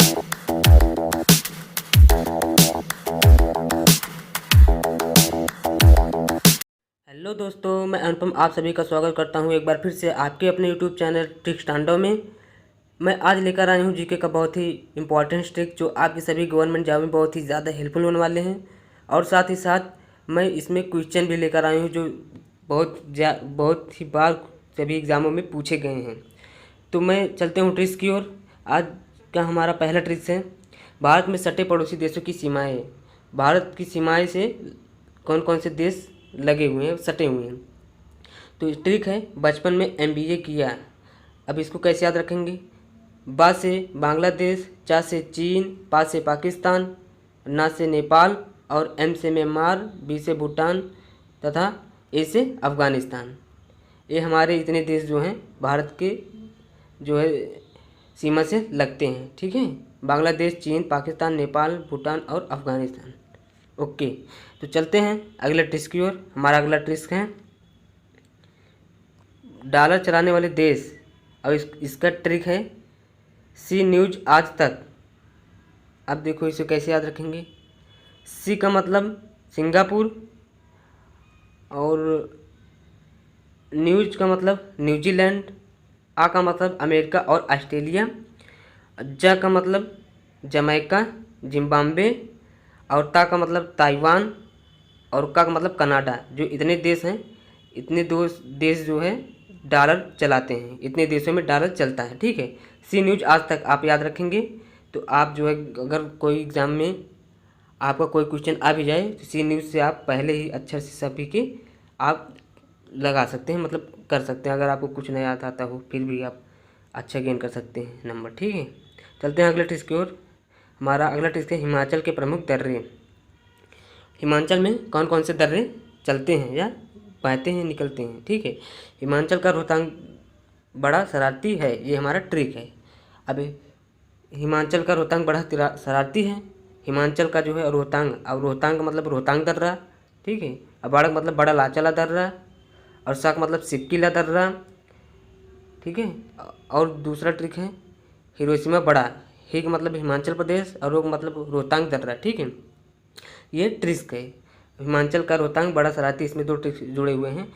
Hello दोस्तों, मैं अनुपम आप सभी का स्वागत करता हूं एक बार फिर से आपके अपने यूट्यूब चैनल ट्रिक्स तांडव में। मैं आज लेकर आया हूं जीके का बहुत ही इंपॉर्टेंट ट्रिक जो आपकी सभी गवर्नमेंट जॉब में बहुत ही ज़्यादा हेल्पफुल होने वाले हैं। और साथ ही साथ मैं इसमें क्वेश्चन भी लेकर आया हूं जो बहुत ही बार सभी एग्ज़ामों में पूछे गए हैं। तो मैं चलते हूँ ट्रिक्स की ओर। आज का हमारा पहला ट्रिक्स है, भारत में सटे पड़ोसी देशों की सीमाएँ। भारत की सीमाएँ से कौन कौन से देश लगे हुए हैं, सटे हुए हैं। तो ट्रिक है, बचपन में एमबीए किया। अब इसको कैसे याद रखेंगे? बा से बांग्लादेश, चा से चीन, पा से पाकिस्तान, ना से नेपाल और एम से म्यांमार, बी से भूटान तथा ए से अफ़गानिस्तान। ये हमारे इतने देश जो हैं भारत के जो है सीमा से लगते हैं। ठीक है, बांग्लादेश, चीन, पाकिस्तान, नेपाल, भूटान और अफ़गानिस्तान। ओके, तो चलते हैं अगले ट्रिक की ओर। हमारा अगला ट्रिक है डॉलर चलाने वाले देश। और इसका ट्रिक है सी न्यूज़ आज तक। अब देखो इसे कैसे याद रखेंगे। सी का मतलब सिंगापुर और न्यूज़ का मतलब न्यूजीलैंड, आ का मतलब अमेरिका और ऑस्ट्रेलिया, जा का मतलब जमैका, जिम्बाब्वे और ता का मतलब ताइवान और का मतलब कनाडा। जो इतने देश हैं, इतने दो देश जो है डॉलर चलाते हैं, इतने देशों में डॉलर चलता है। ठीक है, सी न्यूज़ आज तक आप याद रखेंगे तो आप जो है अगर कोई एग्ज़ाम में आपका कोई क्वेश्चन आ भी जाए तो सी न्यूज़ से आप पहले ही अक्षर से सभी के आप लगा सकते हैं, मतलब कर सकते हैं। अगर आपको कुछ नहीं आता हो फिर भी आप अच्छा गेन कर सकते हैं नंबर। ठीक है, चलते हैं अगले ट्रिक की ओर। हमारा अगला ट्रिक है हिमाचल के प्रमुख दर्रे। हिमाचल में कौन कौन से दर्रे चलते हैं या बहते हैं, निकलते हैं। ठीक है, हिमाचल का रोहतांग बड़ा शरारती है, ये हमारा ट्रिक है। अब हिमाचल का रोहतांग बड़ा शरारती है। हिमाचल का जो है रोहतांग, अब रोहतांग का मतलब रोहतांग दर्रा। ठीक है, अब बड़ा मतलब बड़ा लाचाला दर्रा और सा का मतलब सिपकीला दर्रा। ठीक है, और दूसरा ट्रिक है हिरोशिमा बड़ा। ही का मतलब हिमाचल प्रदेश और रो का मतलब रोहतांग दर्रा। ठीक है, ये ट्रिक है हिमाचल का रोहतांग बड़ा शरारती। इसमें दो ट्रिक्स जुड़े हुए हैं।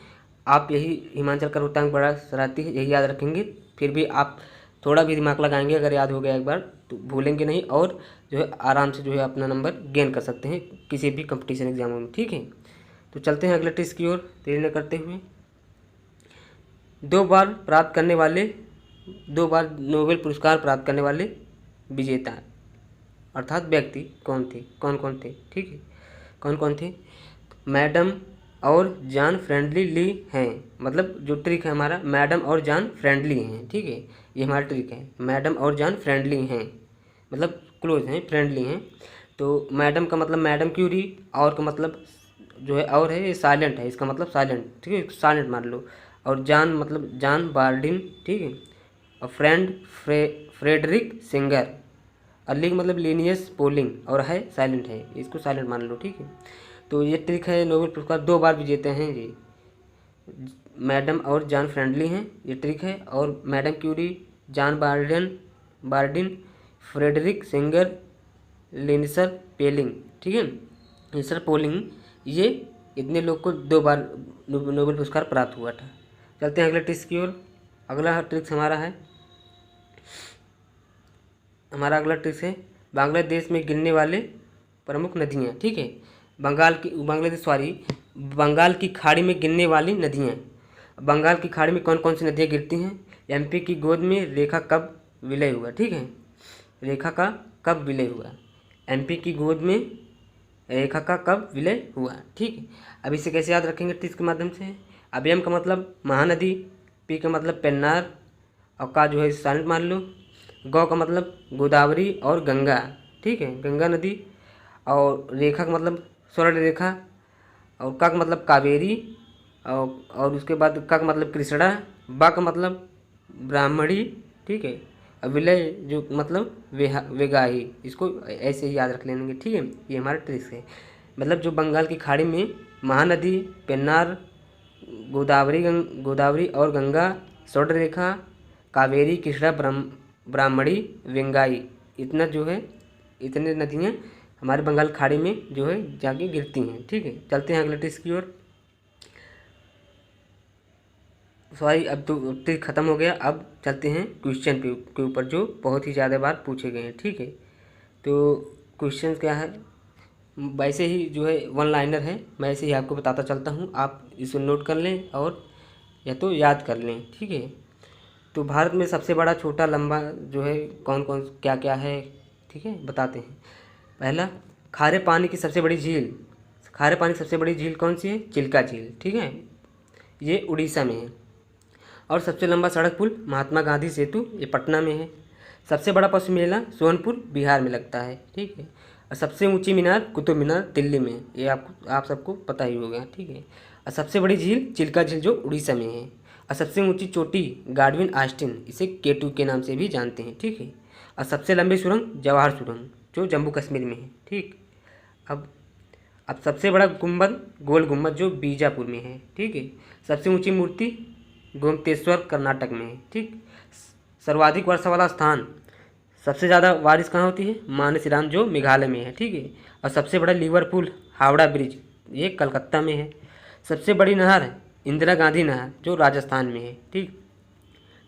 आप यही हिमाचल का रोहतांग बड़ा शरारती है यही याद रखेंगे, फिर भी आप थोड़ा भी दिमाग लगाएंगे, अगर याद हो गया एक बार तो भूलेंगे नहीं और जो है आराम से जो है अपना नंबर गेन कर सकते हैं किसी भी कंपटीशन एग्जामों में। ठीक है, तो चलते हैं अगले ट्रिक की ओर देरी न करते हुए। दो बार नोबेल पुरस्कार प्राप्त करने वाले विजेता अर्थात व्यक्ति कौन कौन थे। ठीक है, कौन कौन थे? मैडम और जॉन फ्रेंडली ली हैं। मतलब जो ट्रिक है हमारा मैडम और जॉन फ्रेंडली हैं। ठीक है, ये हमारा ट्रिक है, मैडम और जॉन फ्रेंडली हैं मतलब क्लोज हैं, फ्रेंडली हैं। तो मैडम का मतलब मैडम क्यूरी, और का मतलब जो है और है ये साइलेंट है, इसका मतलब साइलेंट। ठीक है, साइलेंट मान लो। और जॉन मतलब जॉन बार्डिन। ठीक है, और फ्रेडरिक सिंगर। और लीग मतलब लीनियस पोलिंग और है साइलेंट है, इसको साइलेंट मान लो। ठीक है, तो ये ट्रिक है नोबेल पुरस्कार दो बार विजेता हैं ये मैडम और जॉन फ्रेंडली हैं, ये ट्रिक है। और madam Curie, John Bardeen, Frederick Sanger, Linus Pauling. ठीक है, लिनसर पोलिंग, ये इतने लोग को दो बार नोबेल पुरस्कार प्राप्त हुआ था। चलते हैं अगले ट्रिक की ओर। अगला ट्रिक हमारा अगला ट्रिक है बांग्लादेश में गिरने वाले प्रमुख नदियाँ। ठीक है, बंगाल की खाड़ी में गिरने वाली नदियाँ। बंगाल की खाड़ी में कौन कौन सी नदियाँ गिरती हैं? एमपी की गोद में रेखा कब विलय हुआ? ठीक है, रेखा का कब विलय हुआ? एमपी की गोद में रेखा का कब विलय हुआ? ठीक है, अब इसे कैसे याद रखेंगे ट्रिक के माध्यम से। अब एम का मतलब महानदी, पी का मतलब पेन्नार और का जो है साइलेंट मान लो। गौ का मतलब गोदावरी और गंगा। ठीक है, गंगा नदी। और रेखा का मतलब स्वर्ण रेखा और का मतलब कावेरी और उसके बाद का मतलब कृष्णा, बा का मतलब ब्राह्मणी। ठीक है, और विलय जो मतलब वेगाही, इसको ऐसे ही याद रख लेंगे। ठीक है, ये हमारा ट्रिक्स है। मतलब जो बंगाल की खाड़ी में महानदी, पेन्नार, गोदावरी और गंगा, स्वर्ण रेखा, कावेरी, कृष्णा, ब्राह्मणी, वेंगाई, इतना जो है इतने नदियाँ हमारे बंगाल खाड़ी में जो है जाके गिरती हैं। ठीक है, चलते हैं अगले टेस्ट की ओर। सॉरी, अब तो ख़त्म हो गया। अब चलते हैं क्वेश्चन के ऊपर जो बहुत ही ज़्यादा बार पूछे गए हैं। ठीक है, तो क्वेश्चन क्या है, वैसे ही जो है वन लाइनर है, मैं ऐसे ही आपको बताता चलता हूँ, आप इसे नोट कर लें और या तो याद कर लें। ठीक है, तो भारत में सबसे बड़ा छोटा लंबा जो है कौन कौन क्या क्या है, ठीक है बताते हैं। पहला, खारे पानी की सबसे बड़ी झील, खारे पानी की सबसे बड़ी झील कौन सी है? चिल्का झील। ठीक है, ये उड़ीसा में है। और सबसे लंबा सड़क पुल महात्मा गांधी सेतु, ये पटना में है। सबसे बड़ा पशु मेला सोनपुर बिहार में लगता है। ठीक है, और सबसे ऊंची मीनार कुतुब मीनार दिल्ली में, ये आप सबको पता ही होगा। ठीक है, और सबसे बड़ी झील चिल्का झील जो उड़ीसा में है। और सबसे ऊंची चोटी गाडविन आस्टिन, इसे केटू के नाम से भी जानते हैं। ठीक है, और सबसे लंबी सुरंग जवाहर सुरंग जो जम्मू कश्मीर में है। ठीक, अब सबसे बड़ा गुंबद गोल गुंबद जो बीजापुर में है। ठीक है, सबसे ऊंची मूर्ति गोमतेश्वर कर्नाटक में है। ठीक, सर्वाधिक वर्षा वाला स्थान, सबसे ज़्यादा बारिश कहाँ होती है? मानसीराम जो मेघालय में है। ठीक है, और सबसे बड़ा लिवरपूल हावड़ा ब्रिज, ये कलकत्ता में है। सबसे बड़ी नहर इंदिरा गांधी नहर जो राजस्थान में है। ठीक,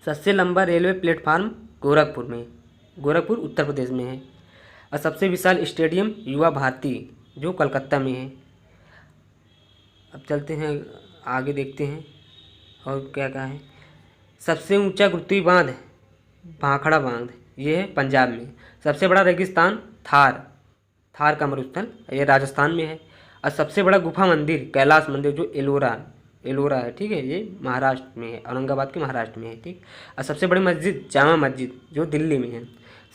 सबसे लंबा रेलवे प्लेटफार्म गोरखपुर में, गोरखपुर उत्तर प्रदेश में है। और सबसे विशाल स्टेडियम युवा भारती जो कलकत्ता में है। अब चलते हैं आगे, देखते हैं और क्या क्या है। सबसे ऊंचा गुरुत्वीय बांध भाखड़ा बांध, ये है पंजाब में। सबसे बड़ा रेगिस्तान थार का मरुस्थल, ये राजस्थान में है। और सबसे बड़ा गुफा मंदिर कैलाश मंदिर जो एलोरा है। ठीक है, ये महाराष्ट्र में है, औरंगाबाद के महाराष्ट्र में है। ठीक, और सबसे बड़ी मस्जिद जामा मस्जिद जो दिल्ली में है।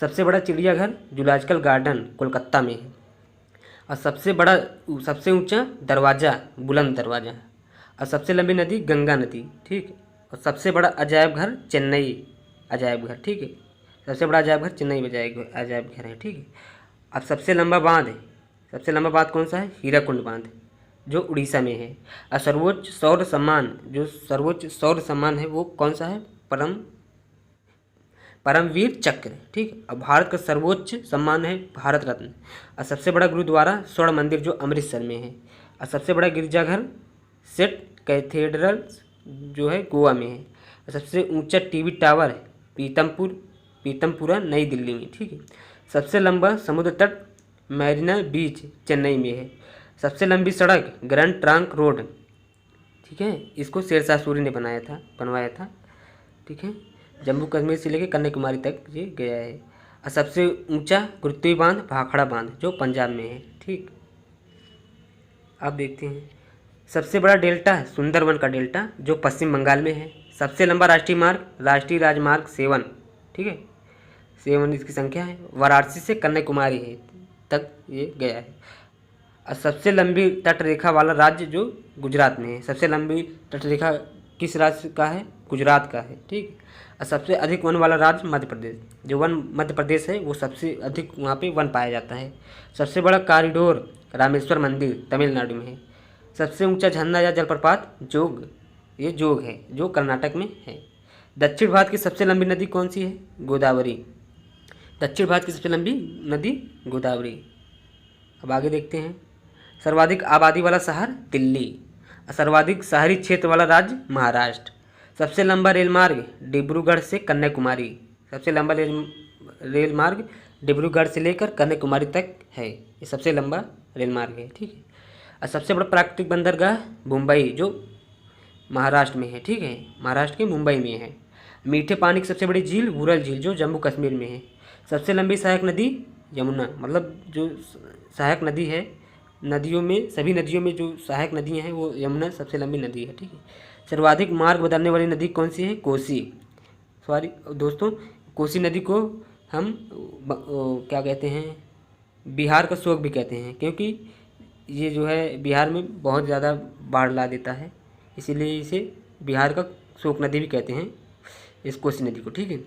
सबसे बड़ा चिड़ियाघर जूलॉजिकल गार्डन कोलकाता में है। और सबसे ऊंचा दरवाज़ा बुलंद दरवाज़ा। और सबसे लंबी नदी गंगा नदी। ठीक, और सबसे बड़ा अजायब घर चेन्नई अजायब घर। ठीक है, सबसे बड़ा अजायब घर चेन्नई अजायब घर है। ठीक है, अब सबसे लंबा बांध कौन सा है? हीराकुंड बांध जो उड़ीसा में है। और सर्वोच्च सौर सम्मान है वो कौन सा है? परमवीर चक्र। ठीक, अब भारत का सर्वोच्च सम्मान है भारत रत्न। और सबसे बड़ा गुरुद्वारा स्वर्ण मंदिर जो अमृतसर में है। और सबसे बड़ा गिरजाघर सेंट कैथेड्रल जो है गोवा में है। और सबसे ऊंचा टीवी टावर है पीतमपुरा नई दिल्ली में। ठीक है, सबसे लंबा समुद्र तट मैरीना बीच चेन्नई में है। सबसे लंबी सड़क ग्रैंड ट्रंक रोड, ठीक है, इसको शेरशाह सूरी ने बनवाया था। ठीक है, जम्मू कश्मीर से लेकर कन्याकुमारी तक ये गया है। और सबसे ऊंचा गुरुत्वीय बांध भाखड़ा बांध जो पंजाब में है। ठीक, अब देखते हैं। सबसे बड़ा डेल्टा है सुंदरवन का डेल्टा जो पश्चिम बंगाल में है। सबसे लंबा राष्ट्रीय राजमार्ग 7, ठीक है, 7 इसकी संख्या है, वाराणसी से कन्याकुमारी है तक ये गया है। और सबसे लंबी तटरेखा वाला राज्य जो गुजरात में है। सबसे लंबी तटरेखा किस राज्य का है? गुजरात का है। ठीक, और सबसे अधिक वन वाला राज्य मध्य प्रदेश, जो मध्य प्रदेश है वो सबसे अधिक वहाँ पे वन पाया जाता है। सबसे बड़ा कॉरिडोर रामेश्वर मंदिर तमिलनाडु में है। सबसे ऊंचा झरना या जलप्रपात जोग है जो कर्नाटक में है। दक्षिण भारत की सबसे लंबी नदी कौन सी है? गोदावरी। दक्षिण भारत की सबसे लंबी नदी गोदावरी। अब आगे देखते हैं। सर्वाधिक आबादी वाला शहर दिल्ली। सर्वाधिक शहरी क्षेत्र वाला राज्य महाराष्ट्र। सबसे लंबा रेलमार्ग डिब्रूगढ़ से कन्याकुमारी। सबसे लंबा रेलमार्ग डिब्रूगढ़ से लेकर कन्याकुमारी तक है, ये सबसे लंबा रेलमार्ग है। ठीक है, और सबसे बड़ा प्राकृतिक बंदरगाह मुंबई जो महाराष्ट्र में है। ठीक है, महाराष्ट्र के मुंबई में है। मीठे पानी की सबसे बड़ी झील वुरल झील जो जम्मू कश्मीर में है। सबसे लंबी सहायक नदी यमुना, मतलब जो सहायक नदी है, सभी नदियों में जो सहायक नदियाँ हैं वो यमुना सबसे लंबी नदी है। ठीक है, सर्वाधिक मार्ग बदलने वाली नदी कौन सी है? कोसी। सॉरी दोस्तों, कोसी नदी को हम क्या कहते हैं, बिहार का शोक भी कहते हैं, क्योंकि ये जो है बिहार में बहुत ज़्यादा बाढ़ ला देता है, इसीलिए इसे बिहार का शोक नदी भी कहते हैं इस कोसी नदी को। ठीक है,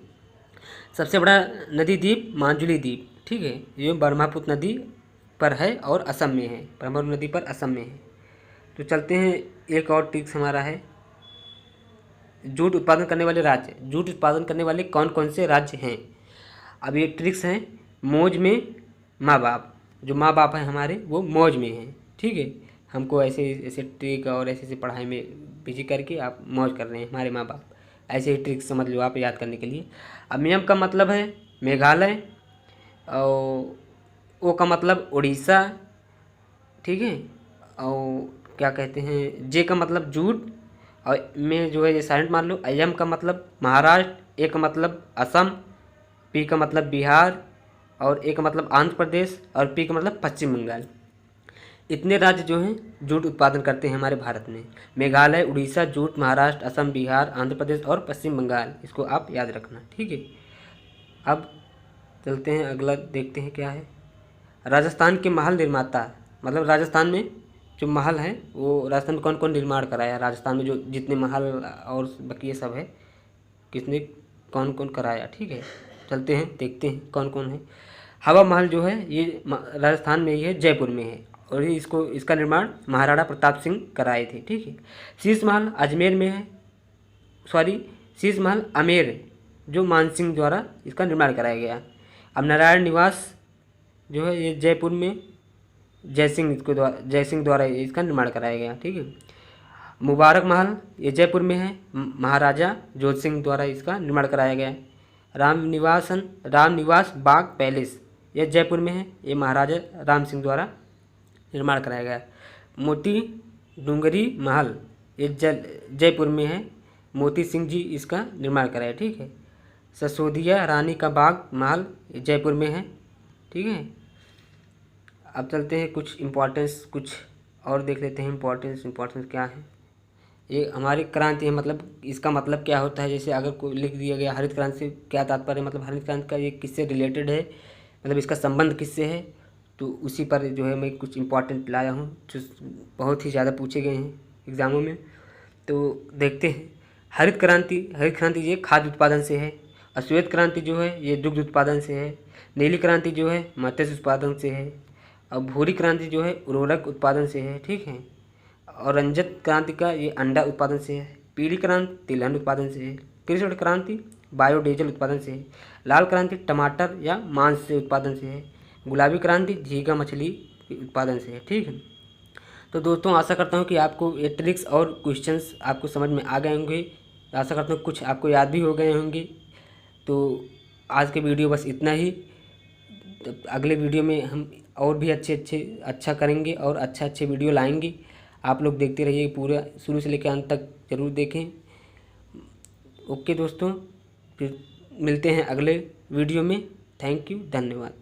सबसे बड़ा नदी द्वीप माजुली द्वीप। ठीक है, ये ब्रह्मपुत्र नदी पर है और असम में है, ब्रह्मपुत्र नदी पर असम में है। तो चलते हैं, एक और ट्रिक्स हमारा है, जूट उत्पादन करने वाले राज्य। जूट उत्पादन करने वाले कौन कौन से राज्य हैं? अब ये ट्रिक्स हैं, मौज में माँ बाप, जो माँ बाप हैं हमारे वो मौज में हैं, ठीक है। हमको ऐसे ऐसे ट्रिक और ऐसे ऐसे पढ़ाई में बिजी करके आप मौज कर रहे हैं, हमारे माँ बाप, ऐसे ही ट्रिक समझ लो आप याद करने के लिए। अब मियम का मतलब है मेघालय, और ओ का मतलब उड़ीसा, ठीक है। और क्या कहते हैं, जे का मतलब जूट, और में जो है ये साइलेंट मान लो। एम का मतलब महाराष्ट्र, ए का मतलब असम, पी का मतलब बिहार, और ए का मतलब आंध्र प्रदेश, और पी का मतलब पश्चिम बंगाल। इतने राज्य जो हैं जूट उत्पादन करते हैं हमारे भारत में। मेघालय, उड़ीसा, जूट, महाराष्ट्र, असम, बिहार, आंध्र प्रदेश और पश्चिम बंगाल, इसको आप याद रखना, ठीक है। अब चलते हैं अगला, देखते हैं क्या है। राजस्थान के महल निर्माता, मतलब राजस्थान में जो महल हैं वो राजस्थान में कौन कौन निर्माण कराया, राजस्थान में जो जितने महल और बाकी ये सब है किसने कौन कौन कराया, ठीक है। चलते हैं देखते हैं कौन कौन है। हवा महल जो है ये राजस्थान में ही है, जयपुर में है, और ये इसका निर्माण महाराणा प्रताप सिंह कराए थे, ठीक है। शीश महल अजमेर में है, सॉरी शीश महल आमेर, जो मानसिंह द्वारा इसका निर्माण कराया गया। अब नारायण निवास जो है ये जयपुर में जयसिंह द्वारा इसका निर्माण कराया गया, ठीक है। मुबारक महल ये जयपुर में है, महाराजा जोध सिंह द्वारा इसका निर्माण कराया गया है। राम निवास बाग पैलेस ये जयपुर में है, ये महाराजा राम सिंह द्वारा निर्माण कराया गया है। मोती डूंगरी महल ये जयपुर में है, मोती सिंह जी इसका निर्माण कराया, ठीक है। ससोदिया रानी का बाग महल ये जयपुर में है, ठीक है। अब चलते हैं कुछ इम्पोर्टेंस, कुछ और देख लेते हैं इम्पोर्टेंस क्या है। ये हमारी क्रांति है, मतलब इसका मतलब क्या होता है, जैसे अगर कोई लिख दिया गया हरित क्रांति से क्या तात्पर्य है, मतलब हरित क्रांति का ये किससे रिलेटेड है, मतलब इसका संबंध किससे है, तो उसी पर जो है मैं कुछ इम्पोर्टेंट लाया हूँ जो बहुत ही ज़्यादा पूछे गए हैं एग्ज़ामों में। तो देखते हैं। हरित क्रांति ये खाद्य उत्पादन से है, और श्वेत क्रांति जो है ये दुग्ध उत्पादन से है, नीली क्रांति जो है मत्स्य उत्पादन से है, और भूरी क्रांति जो है उर्वरक उत्पादन से है, ठीक है। और रंजक क्रांति का ये अंडा उत्पादन से है, पीली क्रांति तिलहन उत्पादन से है, कृष्ण क्रांति बायोडीजल उत्पादन से है, लाल क्रांति टमाटर या मांस से उत्पादन से है, गुलाबी क्रांति झींगा मछली उत्पादन से है, ठीक है। तो दोस्तों आशा करता हूँ कि आपको ये ट्रिक्स और क्वेश्चंस आपको समझ में आ गए होंगे, आशा करता हूँ कुछ आपको याद भी हो गए होंगे। तो आज के वीडियो बस इतना ही। तो अगले वीडियो में हम और भी अच्छा करेंगे और अच्छे वीडियो लाएंगे। आप लोग देखते रहिए, पूरा शुरू से लेकर अंत तक ज़रूर देखें। ओके दोस्तों, फिर मिलते हैं अगले वीडियो में। थैंक यू, धन्यवाद।